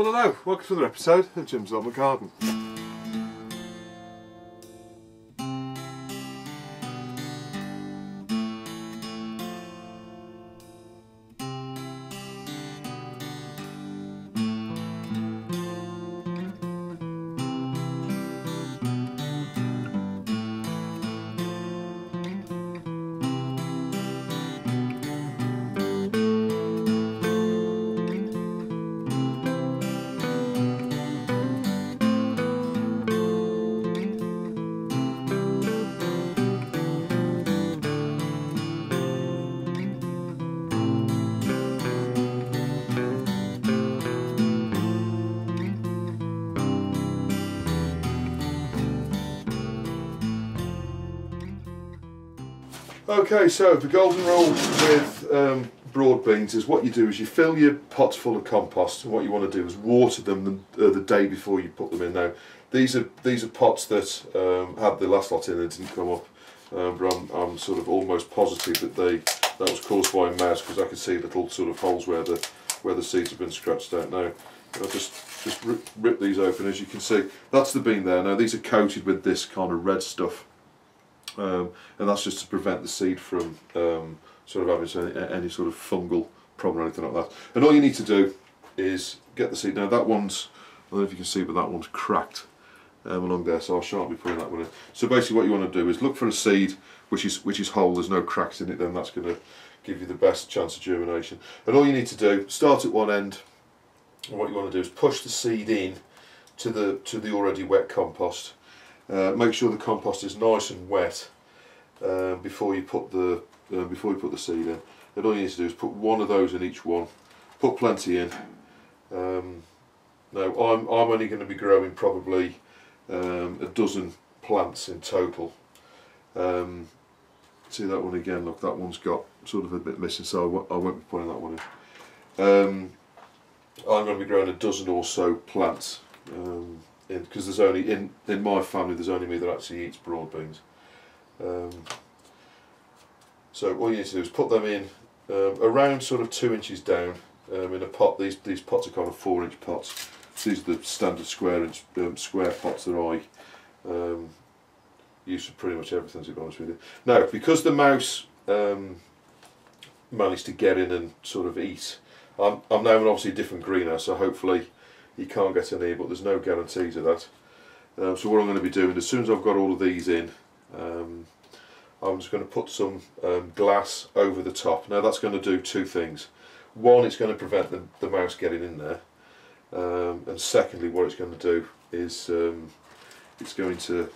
Well, hello, welcome to another episode of Jim's Allotment Garden. Okay, so the golden rule with broad beans is what you do is you fill your pots full of compost, and what you want to do is water them the day before you put them in. Now, these are pots that had the last lot in and didn't come up, but I'm sort of almost positive that was caused by a mouse, because I can see little sort of holes where the seeds have been scratched out. Now, I'll just rip these open. As you can see, that's the bean there. Now, these are coated with this kind of red stuff. And that's just to prevent the seed from sort of having any sort of fungal problem or anything like that. And all you need to do is get the seed. Now that one's, I don't know if you can see, but that one's cracked along there, so I shan't be putting that one in. So basically what you want to do is look for a seed which is whole, there's no cracks in it, then that's going to give you the best chance of germination. And all you need to do, start at one end, and what you want to do is push the seed in to the already wet compost. Make sure the compost is nice and wet before you put the seed in. And all you need to do is put one of those in each one. Put plenty in. Now I'm only going to be growing probably a dozen plants in total. See that one again? Look, that one's got sort of a bit missing, so I won't be putting that one in. I'm going to be growing a dozen or so plants. Because there's only in my family there's only me that actually eats broad beans. So all you need to do is put them in around sort of 2 inches down in a pot. These pots are kind of 4-inch pots. So these are the standard square pots that I use for pretty much everything, to be honest with you. Now, because the mouse managed to get in and sort of eat, I'm now in obviously a different greenhouse, so hopefully you can't get in here, but there's no guarantees of that. So what I'm going to be doing, as soon as I've got all of these in, I'm just going to put some glass over the top. Now that's going to do two things. One, it's going to prevent the mouse getting in there, and secondly, what it's going to do is it's going to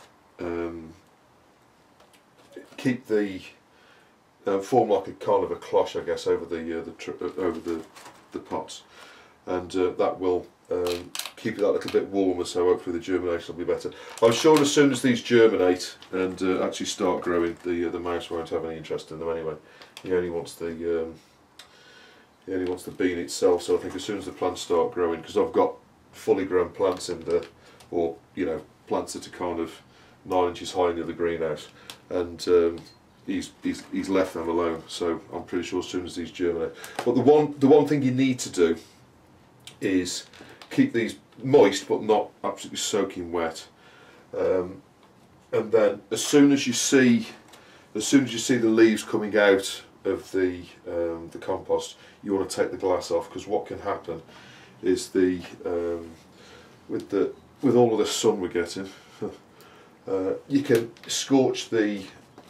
keep the form like a kind of a cloche, I guess, over the pots, and that will keep it that little bit warmer, so hopefully the germination will be better. I'm sure as soon as these germinate and actually start growing, the mouse won't have any interest in them anyway. He only wants the bean itself. So I think as soon as the plants start growing, because I've got fully grown plants in there, or plants that are kind of 9 inches high near the greenhouse, and he's left them alone. So I'm pretty sure as soon as these germinate. But the one thing you need to do is keep these moist but not absolutely soaking wet, and then as soon as you see the leaves coming out of the compost, you want to take the glass off, because what can happen is with all of the sun we're getting, you can scorch the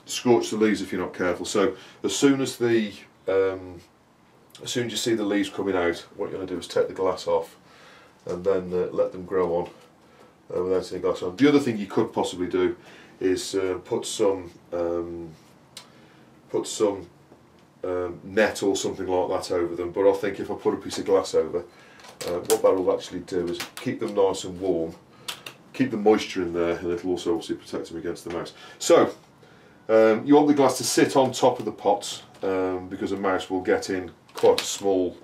leaves if you're not careful. So as soon as you see the leaves coming out, what you're going to do is take the glass off and then let them grow on without any glass on. The other thing you could possibly do is put some net or something like that over them, but I think if I put a piece of glass over, what that will actually do is keep them nice and warm, keep the moisture in there, and it will also obviously protect them against the mouse. So you want the glass to sit on top of the pots, because a mouse will get in quite a small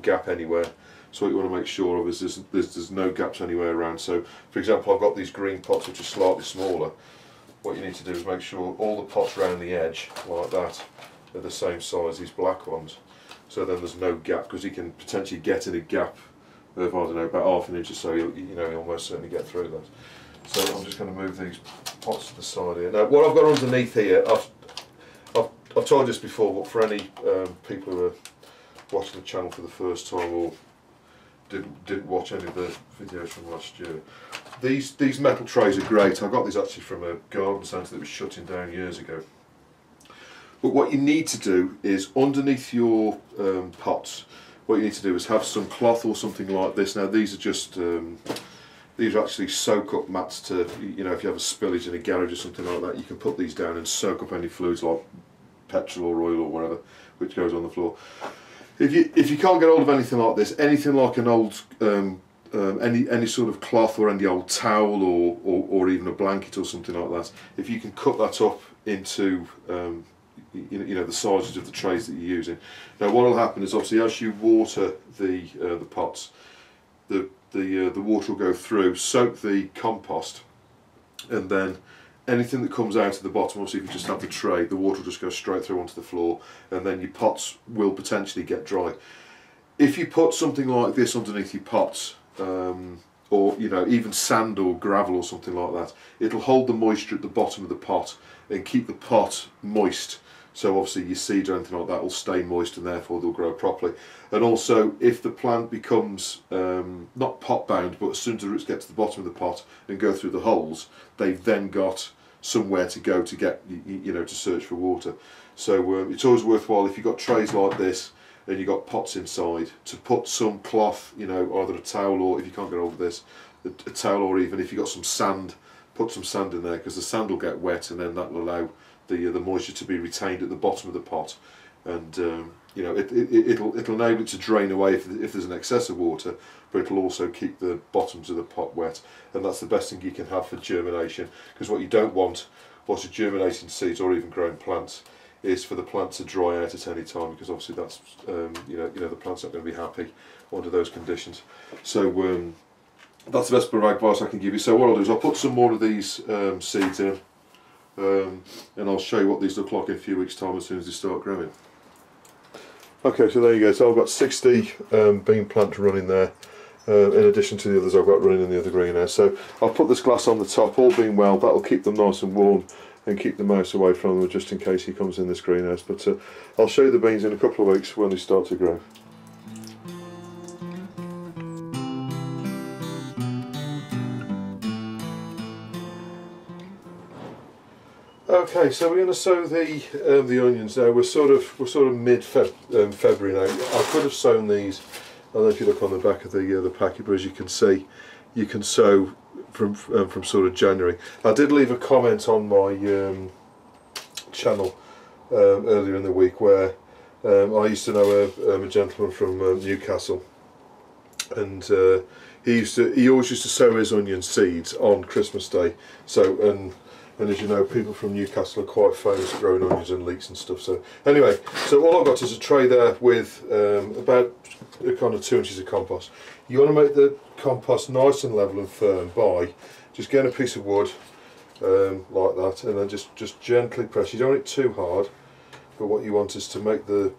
gap anywhere. So what you want to make sure of is there's no gaps anywhere around. So for example, I've got these green pots which are slightly smaller. What you need to do is make sure all the pots round the edge, like that, are the same size as these black ones. So then there's no gap, because you can potentially get in a gap of, I don't know, about half an inch or so, you'll almost certainly get through that. So I'm just going to move these pots to the side here. Now what I've got underneath here, I've told you this before, but for any people who are watching the channel for the first time or didn't watch any of the videos from last year, these metal trays are great. I got these actually from a garden centre that was shutting down years ago. But what you need to do is underneath your pots, what you need to do is have some cloth or something like this. Now these are just these are actually soak up mats to, if you have a spillage in a garage or something like that, you can put these down and soak up any fluids like petrol or oil or whatever which goes on the floor. If you can't get hold of anything like this, anything like an old any sort of cloth or any old towel or even a blanket or something like that, if you can cut that up into the sizes of the trays that you're using. Now what will happen is, obviously, as you water the pots, the water will go through, soak the compost, and then anything that comes out of the bottom, obviously if you just have the tray, the water will just go straight through onto the floor, and then your pots will potentially get dry. If you put something like this underneath your pots, or even sand or gravel or something like that, it'll hold the moisture at the bottom of the pot and keep the pot moist. So obviously your seeds or anything like that will stay moist, and therefore they'll grow properly. And also, if the plant becomes not pot bound, but as soon as the roots get to the bottom of the pot and go through the holes, they've then got somewhere to go to get, to search for water. So it's always worthwhile, if you've got trays like this and you've got pots inside, to put some cloth, either a towel, or if you can't get hold of this, a towel, or even if you've got some sand, put some sand in there, because the sand will get wet, and then that will allow the moisture to be retained at the bottom of the pot, and it'll enable it to drain away if there's an excess of water, but it'll also keep the bottoms of the pot wet, and that's the best thing you can have for germination. Because what you don't want whilst you're germinating seeds or even growing plants is for the plant to dry out at any time, because obviously that's the plant's not going to be happy under those conditions. So that's the best bit of advice I can give you. So what I'll do is I'll put some more of these seeds in. And I'll show you what these look like in a few weeks' time as soon as they start growing. Okay, so there you go. So I've got 60 bean plants running there, in addition to the others I've got running in the other greenhouse. So I'll put this glass on the top, all being well, that'll keep them nice and warm and keep the mouse away from them, just in case he comes in this greenhouse. But I'll show you the beans in a couple of weeks when they start to grow. Okay, so we're going to sow the onions now. We're sort of mid February now. I could have sown these. I don't know if you look on the back of the packet, but as you can see, you can sow from sort of January. I did leave a comment on my channel earlier in the week where I used to know a gentleman from Newcastle, and he always used to sow his onion seeds on Christmas Day. So and as you know, people from Newcastle are quite famous for growing onions and leeks and stuff. So anyway, so all I've got is a tray there with about kind of 2 inches of compost. You want to make the compost nice and level and firm by just getting a piece of wood like that, and then just gently press. You don't want it too hard, but what you want is to make the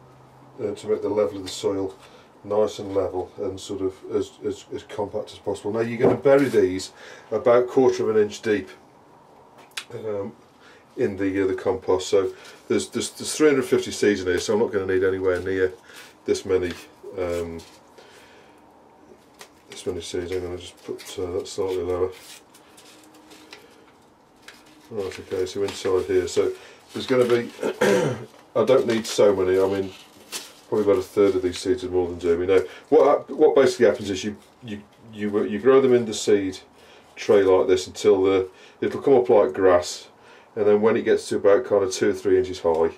level of the soil nice and level and sort of as compact as possible. Now you're going to bury these about 1/4 of an inch deep in the compost. So there's 350 seeds in here, so I'm not going to need anywhere near this many seeds. I'm going to just put that slightly lower. Right, okay, so inside here, so there's going to be I don't need so many. I mean, probably about 1/3 of these seeds is more than do. Now what basically happens is you grow them in the seed tray like this until it'll come up like grass, and then when it gets to about kind of 2 or 3 inches high,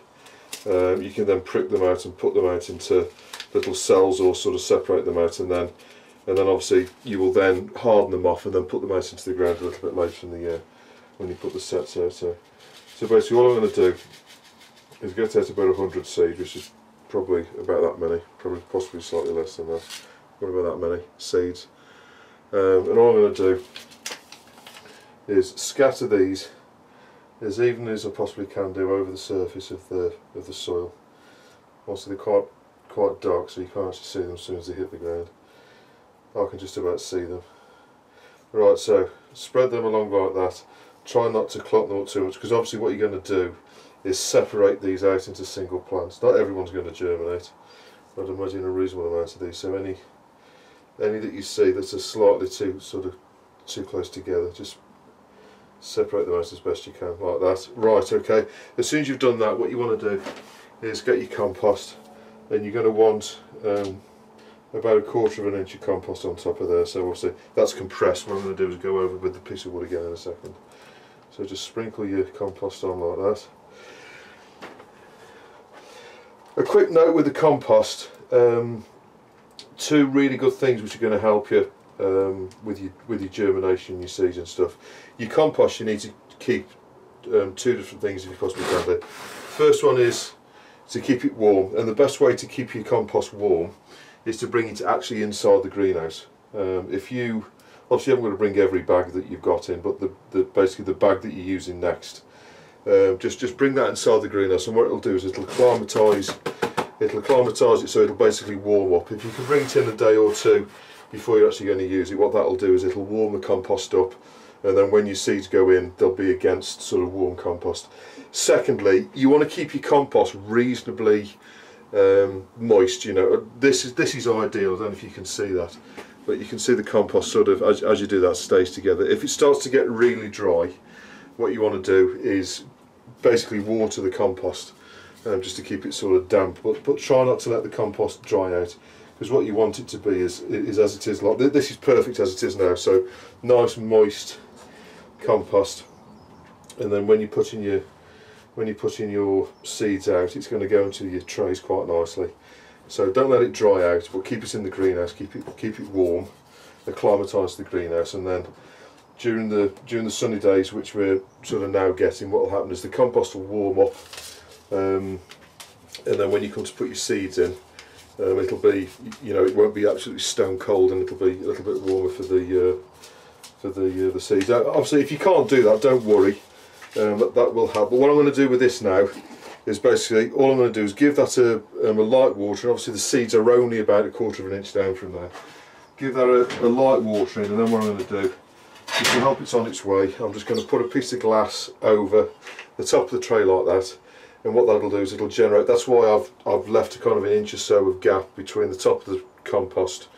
you can then prick them out and put them out into little cells, or sort of separate them out, and then obviously you will then harden them off and then put them out into the ground a little bit later in the year when you put the sets out. So basically all I'm going to do is get out about 100 seeds, which is probably about that many, probably possibly slightly less than that, probably about that many seeds, and all I'm going to do is scatter these as evenly as I possibly can do over the surface of the soil. Also they're quite dark, so you can't actually see them as soon as they hit the ground. I can just about see them. Right, so spread them along like that. Try not to clot them up too much, because obviously what you're going to do is separate these out into single plants. Not everyone's going to germinate. I'd imagine a reasonable amount of these. So any that you see that's a slightly too close together, just separate them out as best you can, like that. Right, okay. As soon as you've done that, what you want to do is get your compost, and you're going to want about 1/4 of an inch of compost on top of there. So obviously that's compressed. What I'm going to do is go over with the piece of wood again in a second. So just sprinkle your compost on like that. A quick note with the compost, two really good things which are going to help you with your germination, your seeds and stuff. Your compost, you need to keep two different things if you possibly can do. First one is to keep it warm, and the best way to keep your compost warm is to bring it actually inside the greenhouse. If you obviously haven't got to bring every bag that you've got in, but basically the bag that you're using next, just bring that inside the greenhouse, and what it'll do is it'll acclimatise it, so it'll basically warm up. If you can bring it in a day or two before you're actually going to use it, what that'll do is it'll warm the compost up, and then when your seeds go in, they'll be against sort of warm compost. Secondly, you want to keep your compost reasonably moist. You know, this is ideal. I don't know if you can see that, but you can see the compost sort of as you do that stays together. If it starts to get really dry, what you want to do is basically water the compost just to keep it sort of damp, but try not to let the compost dry out, because what you want it to be is as it is. Like this is perfect as it is now, so nice moist compost, and then when you're putting your seeds out, it's going to go into your trays quite nicely. So don't let it dry out, but keep it in the greenhouse, keep it warm, acclimatise the greenhouse, and then during the sunny days, which we're sort of now getting, what will happen is the compost will warm up, and then when you come to put your seeds in, it'll be, you know, it won't be absolutely stone cold, and it'll be a little bit warmer for the seeds. Obviously, if you can't do that, don't worry. That will help. But what I'm going to do with this now is basically all I'm going to do is give that a light water. Obviously the seeds are only about 1/4 of an inch down from there. Give that a light watering, and then what I'm going to do is to help it on its way, I'm just going to put a piece of glass over the top of the tray like that, and what that'll do is it'll generate. That's why I've left a kind of 1 inch or so of gap between the top of the compost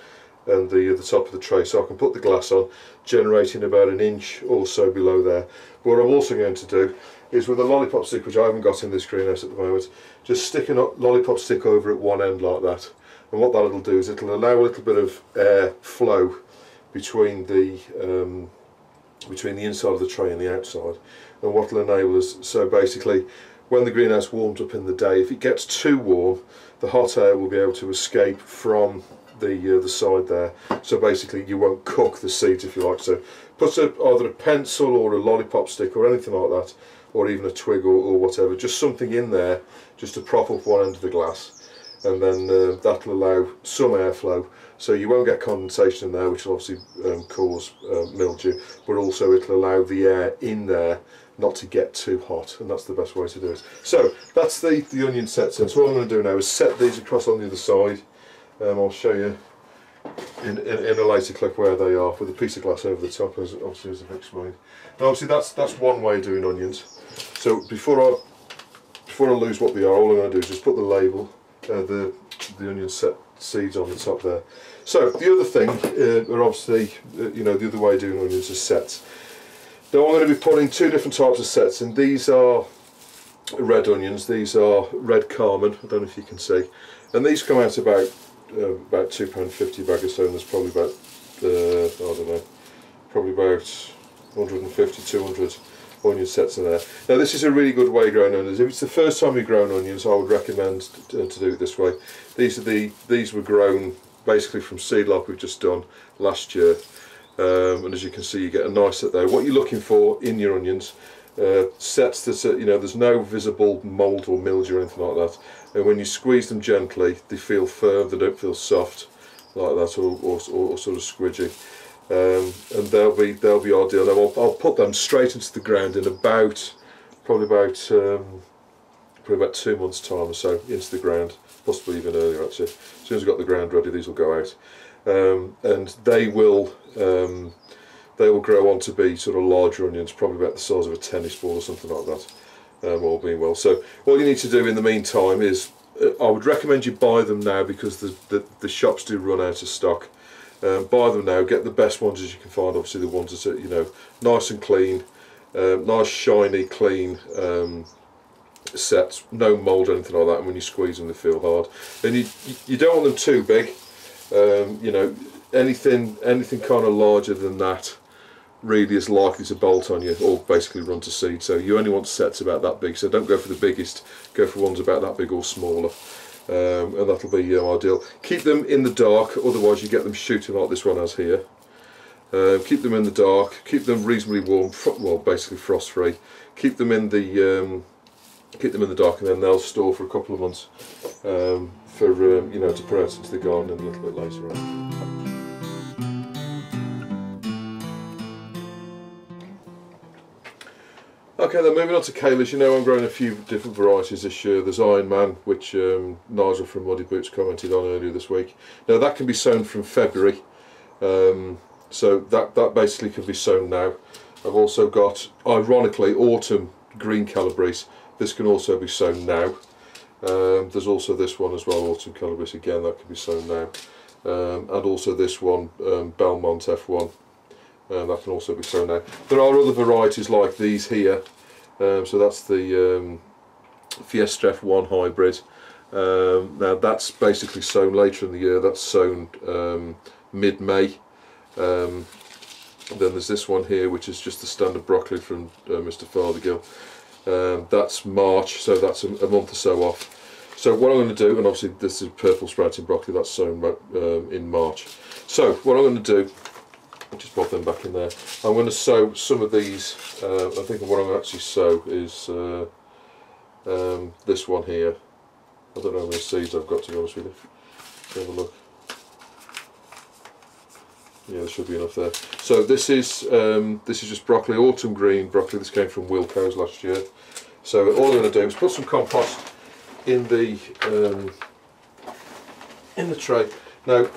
and the top of the tray, so I can put the glass on, generating about 1 inch or so below there. But what I'm also going to do is, with a lollipop stick, which I haven't got in this greenhouse at the moment, just stick a lollipop stick over at one end like that, and what that'll do is it'll allow a little bit of air flow between the inside of the tray and the outside, and what will enable us, so basically when the greenhouse warms up in the day, if it gets too warm, the hot air will be able to escape from the side there, so basically you won't cook the seeds, if you like. So put either a pencil or a lollipop stick or anything like that, or even a twig or whatever, just something in there just to prop up one end of the glass, and then that'll allow some airflow, so you won't get condensation in there, which will obviously cause mildew, but also it'll allow the air in there not to get too hot, and that's the best way to do it. So that's the onion sets in. So what I'm going to do now is set these across on the other side. I'll show you in a later clip where they are, with a piece of glass over the top, as obviously as I've explained. And obviously that's one way of doing onions. So before I lose what they are, all I'm going to do is just put the label, the onion set seeds on the top there. So the other thing are obviously, you know, the other way of doing onions is sets. Now I'm going to be putting two different types of sets, and these are red onions. These are red Carmen. I don't know if you can see, and these come out about £2.50 a bag or so, and there's probably about I don't know, probably about 150, 200 onion sets in there. Now this is a really good way of growing onions. If it's the first time you've grown onions, I would recommend to do it this way. These were grown basically from seed like we've just done last year, and as you can see, you get a nice set there. What you're looking for in your onions, sets that, you know, there's no visible mould or mildew or anything like that, and when you squeeze them gently, they feel firm, they don't feel soft like that, or sort of squidgy, and they'll be ideal. Now I'll put them straight into the ground in probably about 2 months time or so, into the ground, possibly even earlier actually. As soon as I've got the ground ready, these will go out. and they will grow on to be sort of larger onions, probably about the size of a tennis ball or something like that, all being well. So all you need to do in the meantime is, I would recommend you buy them now, because the shops do run out of stock. Buy them now, get the best ones as you can find, obviously the ones that are, you know, nice and clean, nice shiny clean sets, no mould or anything like that, and when you squeeze them they feel hard. And you don't want them too big, you know, anything kind of larger than that really is likely to bolt on you or basically run to seed. So you only want sets about that big, so don't go for the biggest, go for ones about that big or smaller, and that'll be ideal. Keep them in the dark, otherwise you get them shooting like this one has here. Keep them in the dark, keep them reasonably warm, well basically frost free. Keep them in the dark, and then they'll store for a couple of months for you know, to put out into the garden a little bit later on. Okay, then moving on to Calabrese. You know, I'm growing a few different varieties this year. There's Iron Man, which Nigel from Muddy Boots commented on earlier this week. Now that can be sown from February, so that basically can be sown now. I've also got, ironically, Autumn Green Calabrese. This can also be sown now. There's also this one as well, Autumn Calabrese, again that can be sown now. And also this one, Belmont F1. That can also be sown now. There are other varieties like these here, so that's the Fiesta F1 hybrid. Now that's basically sown later in the year, that's sown mid-May. Then there's this one here, which is just the standard broccoli from Mr. Farthergill. That's March, so that's a month or so off. So what I'm going to do, and obviously this is purple sprouting broccoli, that's sown in March. So what I'm going to do, just pop them back in there. I'm going to sow some of these. I think what I'm going to actually sow is this one here. I don't know how many seeds I've got, to be honest with you. Have a look. Yeah, there should be enough there. So this is just broccoli, autumn green broccoli. This came from Wilco's last year. So all I'm going to do is put some compost in the tray. Now,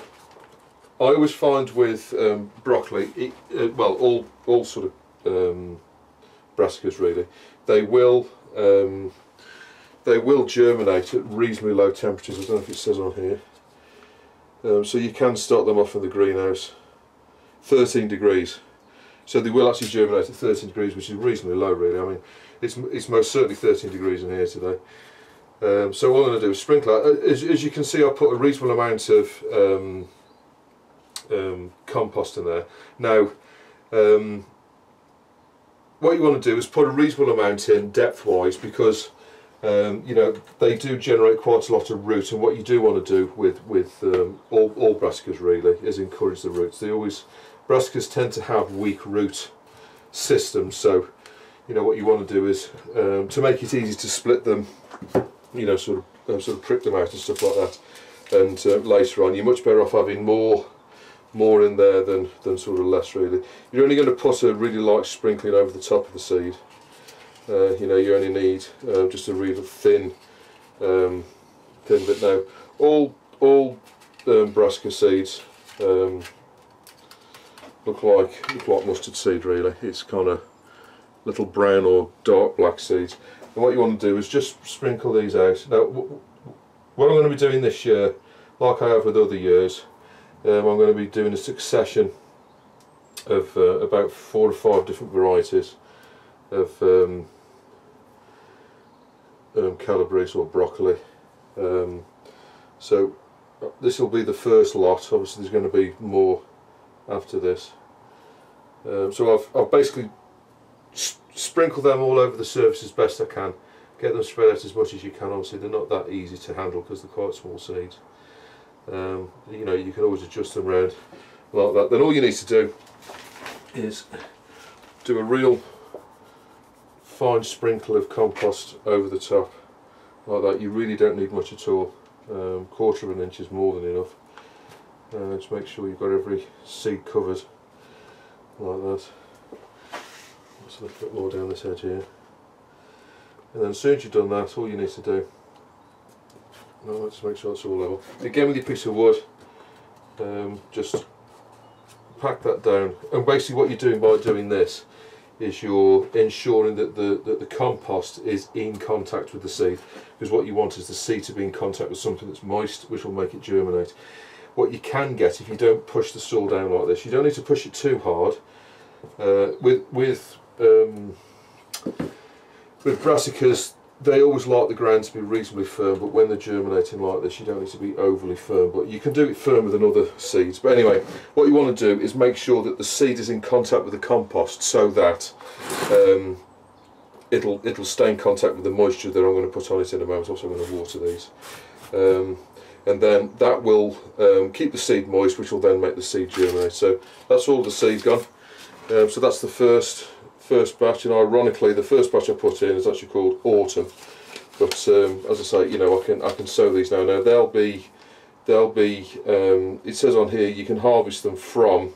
I always find with broccoli, well, all sort of brassicas really, they will germinate at reasonably low temperatures. I don't know if it says on here. So you can start them off in the greenhouse, 13 degrees. So they will actually germinate at 13 degrees, which is reasonably low really. I mean, it's most certainly 13 degrees in here today. So what I'm going to do is sprinkle. As you can see, I put a reasonable amount of compost in there. Now what you want to do is put a reasonable amount in depth wise, because you know, they do generate quite a lot of root, and what you do want to do with all brassicas really is encourage the roots. Brassicas tend to have weak root systems, so you know what you want to do is to make it easy to split them, you know, sort of prick them out and stuff like that, and later on you're much better off having more in there than sort of less really. You're only going to put a really light sprinkling over the top of the seed. You know, you only need just a really thin bit. Now all brassica seeds look like mustard seed really. It's kind of little brown or dark black seeds, and what you want to do is just sprinkle these out. Now what I'm going to be doing this year, like I have with other years, I'm going to be doing a succession of about 4 or 5 different varieties of Calabrese or broccoli. So this will be the first lot. Obviously there's going to be more after this. So I've basically sprinkled them all over the surface as best I can. Get them spread out as much as you can. Obviously they're not that easy to handle because they're quite small seeds. You know, you can always adjust them around like that. Then all you need to do is do a real fine sprinkle of compost over the top like that. You really don't need much at all. Quarter of an inch is more than enough. Just make sure you've got every seed covered like that. Just a little bit more down this edge here, and then as soon as you've done that, all you need to do, let's make sure it's all level. Again with your piece of wood, just pack that down, and basically what you're doing by doing this is you're ensuring that the compost is in contact with the seed, because what you want is the seed to be in contact with something that's moist, which will make it germinate. What you can get if you don't push the soil down like this, you don't need to push it too hard. With brassicas, they always like the ground to be reasonably firm, but when they're germinating like this you don't need to be overly firm, but you can do it firmer than other seeds. But anyway, what you want to do is make sure that the seed is in contact with the compost, so that it'll stay in contact with the moisture that I'm going to put on it in a moment. Also I'm going to water these, and then that will keep the seed moist, which will then make the seed germinate. So that's all the seed gone. So that's the first batch, and ironically the first batch I put in is actually called Autumn, but as I say, you know, I can sow these now. Now they'll be it says on here you can harvest them from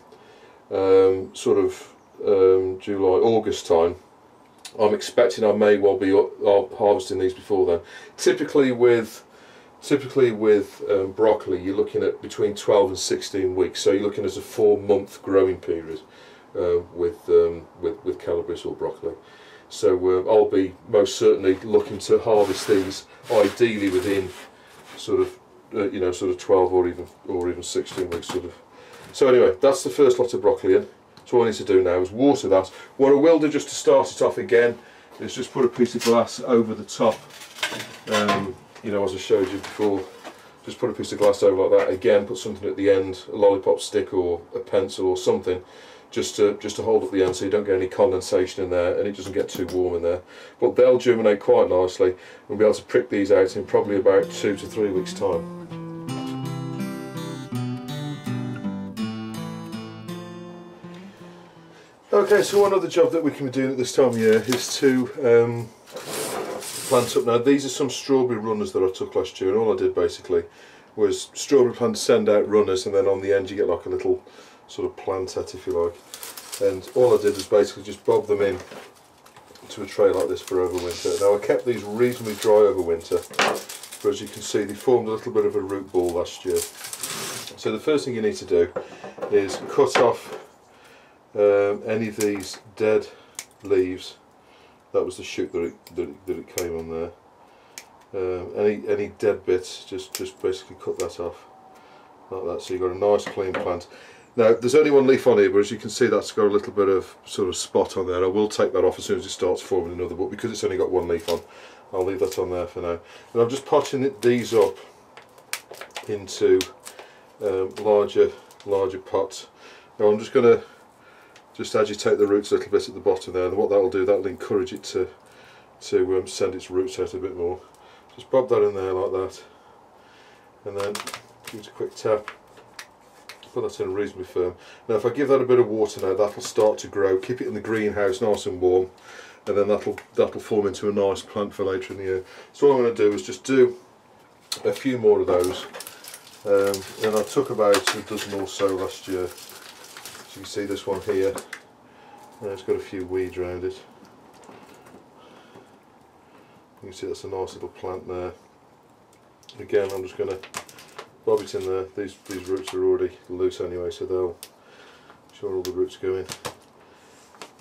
sort of July, August time. I'm expecting I may well be harvesting these before then. Typically with broccoli you're looking at between 12 and 16 weeks, so you're looking at a 4-month growing period with Calabrese or broccoli. So I'll be most certainly looking to harvest these ideally within sort of you know, sort of 12 or even 16 weeks sort of. So anyway, that's the first lot of broccoli in. So all I need to do now is water that. What I will do just to start it off again is just put a piece of glass over the top, you know, as I showed you before. Just put a piece of glass over like that. Again, put something at the end, a lollipop stick or a pencil or something, just to hold up the end so you don't get any condensation in there and it doesn't get too warm in there. But they'll germinate quite nicely. We'll be able to prick these out in probably about 2 to 3 weeks' time. Okay, so one other job that we can be doing at this time of year is to plant up. Now these are some strawberry runners that I took last year, and all I did basically was strawberry plant, send out runners, and then on the end you get like a little sort of plantet, if you like. And all I did was basically just bob them in to a tray like this for over winter. Now I kept these reasonably dry over winter, but as you can see they formed a little bit of a root ball last year. So the first thing you need to do is cut off any of these dead leaves. That was the shoot that it came on there. Any dead bits, just basically cut that off like that, so you've got a nice clean plant. Now there's only one leaf on here, but as you can see that's got a little bit of sort of spot on there. I will take that off as soon as it starts forming another, but because it's only got one leaf on, I'll leave that on there for now. And I'm just potting these up into larger pots. Now I'm just going to agitate the roots a little bit at the bottom there, and what that'll do, that'll encourage it to send its roots out a bit more. Just bob that in there like that, and then give it a quick tap. Put that in reasonably firm. Now if I give that a bit of water now, that'll start to grow. Keep it in the greenhouse nice and warm, and then that'll form into a nice plant for later in the year. So what I'm going to do is just do a few more of those, and I took about a dozen or so last year. So you can see this one here, it's got a few weeds around it. You can see that's a nice little plant there. Again, I'm just going to bob it in there. These roots are already loose anyway, so they'll sure all the roots go in.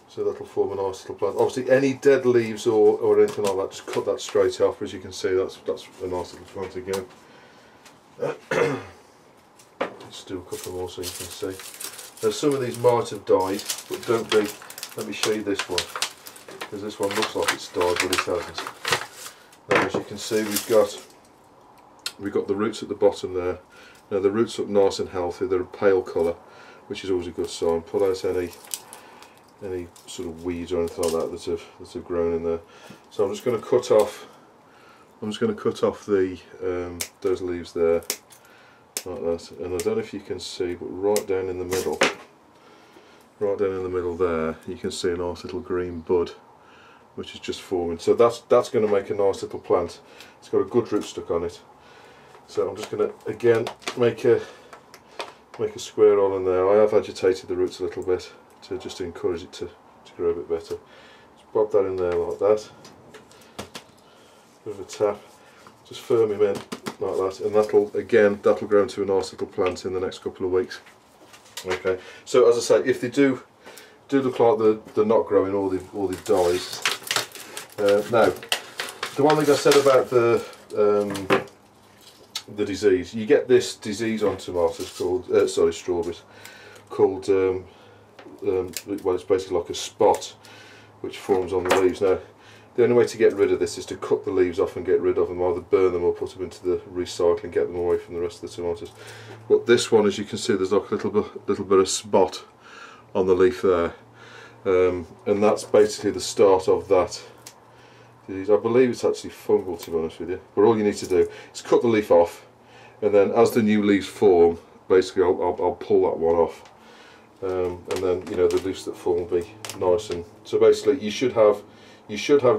So that'll form a nice little plant. Obviously any dead leaves or anything like that, just cut that straight off. As you can see, that's a nice little plant again. Let's do a couple more so you can see. Now some of these might have died, but don't be. Let me show you this one, because this one looks like it's died, but it hasn't. Now as you can see, we've got the roots at the bottom there. Now the roots look nice and healthy. They're a pale colour, which is always a good sign. Pull out any sort of weeds or anything like that that have grown in there. So I'm just going to cut off. The those leaves there like that. And I don't know if you can see, but right down in the middle there, you can see a nice little green bud, which is just forming. So that's going to make a nice little plant. It's got a good root stuck on it. So I'm just going to again make a square hole in there. I have agitated the roots a little bit to just encourage it to grow a bit better. Just bob that in there like that. Bit of a tap. Just firm him in like that, and that'll grow into a nice little plant in the next couple of weeks. Okay, so as I say, if they do look like they're not growing or they've died. Now, the one thing I said about the disease, you get this disease on tomatoes called strawberries, called well, it's basically like a spot which forms on the leaves. Now, the only way to get rid of this is to cut the leaves off and get rid of them, either burn them or put them into the recycling, get them away from the rest of the tomatoes. But this one, as you can see, there's like a little bit of spot on the leaf there, and that's basically the start of that disease. I believe it's actually fungal, to be honest with you, but all you need to do is cut the leaf off, and then as the new leaves form, basically I'll pull that one off, and then, you know, the leaves that form will be nice. And so basically you should have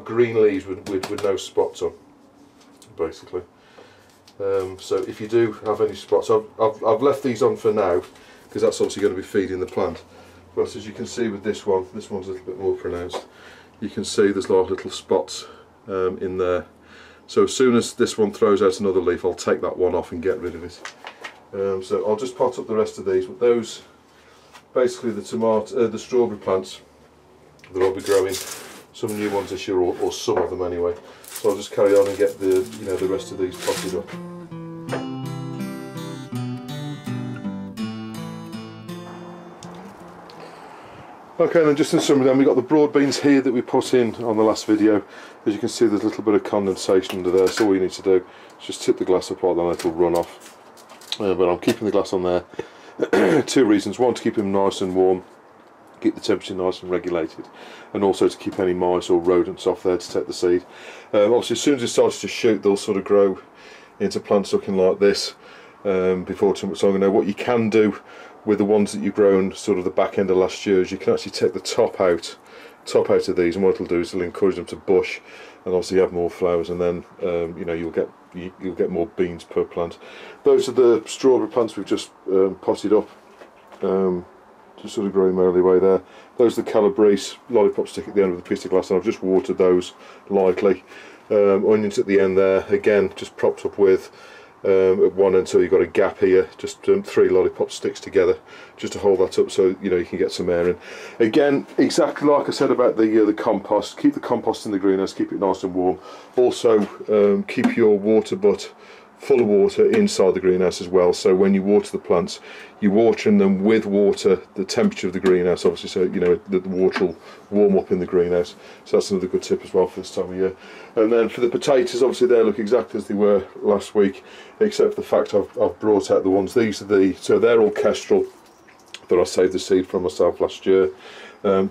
green leaves with no spots on, basically. So if you do have any spots, I've left these on for now because that's obviously going to be feeding the plant. But as you can see with this one's a little bit more pronounced. You can see there's like little spots in there. So as soon as this one throws out another leaf, I'll take that one off and get rid of it. So I'll just pot up the rest of these. But those, basically the strawberry plants that I'll be growing, some new ones this year, or some of them anyway. So I'll just carry on and get the rest of these potted up. Okay, then just in summary, then we've got the broad beans here that we put in on the last video. As you can see, there's a little bit of condensation under there, so all you need to do is just tip the glass up like that and it'll run off. But I'm keeping the glass on there. Two reasons: one, to keep them nice and warm, keep the temperature nice and regulated, and also to keep any mice or rodents off there to take the seed. Obviously, as soon as it starts to shoot, they'll sort of grow into plants looking like this before too much longer. Now, what you can do with the ones that you've grown sort of the back end of last year is you can actually take the top out of these, and what it'll do is it'll encourage them to bush and obviously have more flowers, and then you know, you'll get more beans per plant. Those are the strawberry plants we've just potted up, just sort of growing merrily away there. Those are the Calabrese lollipop stick at the end with a piece of glass, and I've just watered those lightly. Onions at the end there, again just propped up with at one end, so you've got a gap here, just 3 lollipop sticks together just to hold that up, so you know, you can get some air in. Again, exactly like I said about the compost, keep the compost in the greenhouse, keep it nice and warm. Also keep your water butt full of water inside the greenhouse as well, so when you water the plants, you're watering them with water, the temperature of the greenhouse obviously, so you know the water will warm up in the greenhouse. So that's another good tip as well for this time of year. And then for the potatoes, obviously they look exactly as they were last week, except for the fact I've brought out the ones. These are so they're all kestrel that I saved the seed from myself last year.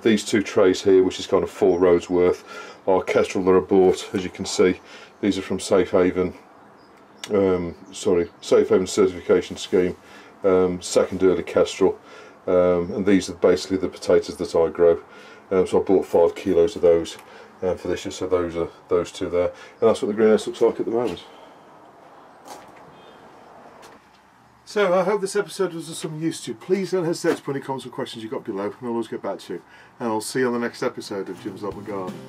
These 2 trays here, which is kind of 4 rows worth, are kestrel that I bought. As you can see, these are from Safe Haven. Safe Haven certification scheme, second early kestrel, and these are basically the potatoes that I grow. So I bought 5 kilos of those for this year, so those are those 2 there, and that's what the greenhouse looks like at the moment. So I hope this episode was of some use to you. Please don't hesitate to put any comments or questions you've got below, and I'll always get back to you. And I'll see you on the next episode of Jim's Allotment Garden.